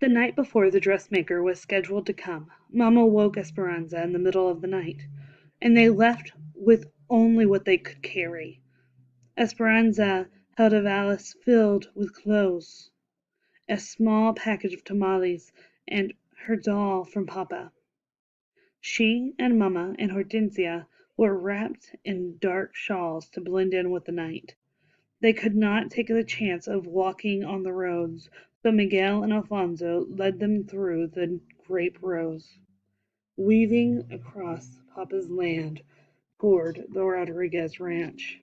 The night before the dressmaker was scheduled to come, Mamma woke Esperanza in the middle of the night, and they left with only what they could carry. Esperanza held a valise filled with clothes, a small package of tamales, and her doll from Papa. She and Mamma and Hortensia were wrapped in dark shawls to blend in with the night. They could not take the chance of walking on the roads, so Miguel and Alfonso led them through the grape rows, weaving across Papa's land toward the Rodriguez ranch.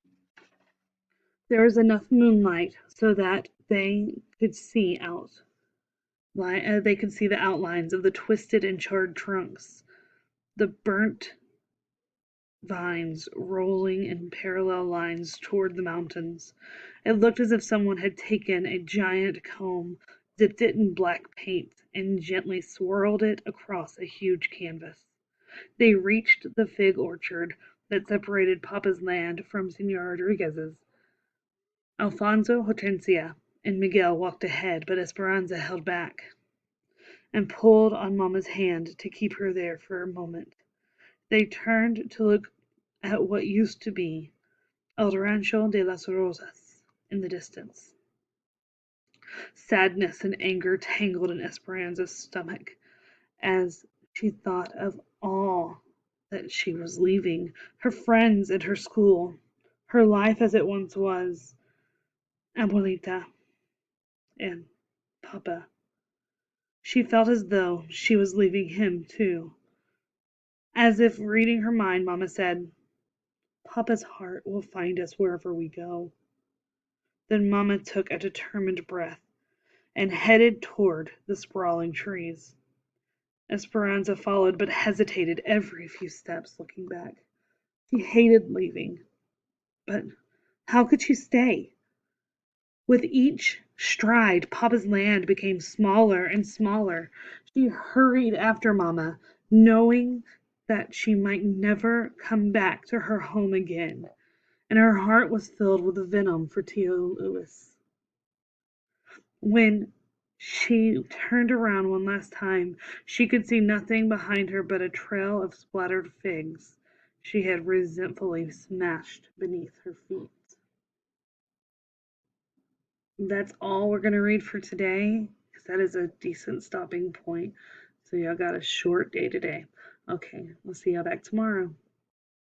There was enough moonlight so that they could see the outlines of the twisted and charred trunks, the burnt vines rolling in parallel lines toward the mountains. It looked as if someone had taken a giant comb, dipped it in black paint, and gently swirled it across a huge canvas. They reached the fig orchard that separated Papa's land from Senor Rodriguez's. Alfonso, Hortensia, and Miguel walked ahead, but Esperanza held back and pulled on Mamma's hand to keep her there for a moment. They turned to look at what used to be El Rancho de las Rosas in the distance. Sadness and anger tangled in Esperanza's stomach as she thought of all that she was leaving, her friends and her school, her life as it once was, Abuelita and Papa. She felt as though she was leaving him too. As if reading her mind, Mamma said, Papa's heart will find us wherever we go. Then Mamma took a determined breath and headed toward the sprawling trees. Esperanza followed, but hesitated every few steps, looking back. She hated leaving, but how could she stay? With each stride, Papa's land became smaller and smaller. She hurried after Mamma, knowing that she might never come back to her home again, and her heart was filled with venom for Tio Luis. When she turned around one last time, she could see nothing behind her but a trail of splattered figs she had resentfully smashed beneath her feet. That's all we're going to read for today, because that is a decent stopping point. So y'all got a short day today. Okay, we'll see y'all back tomorrow.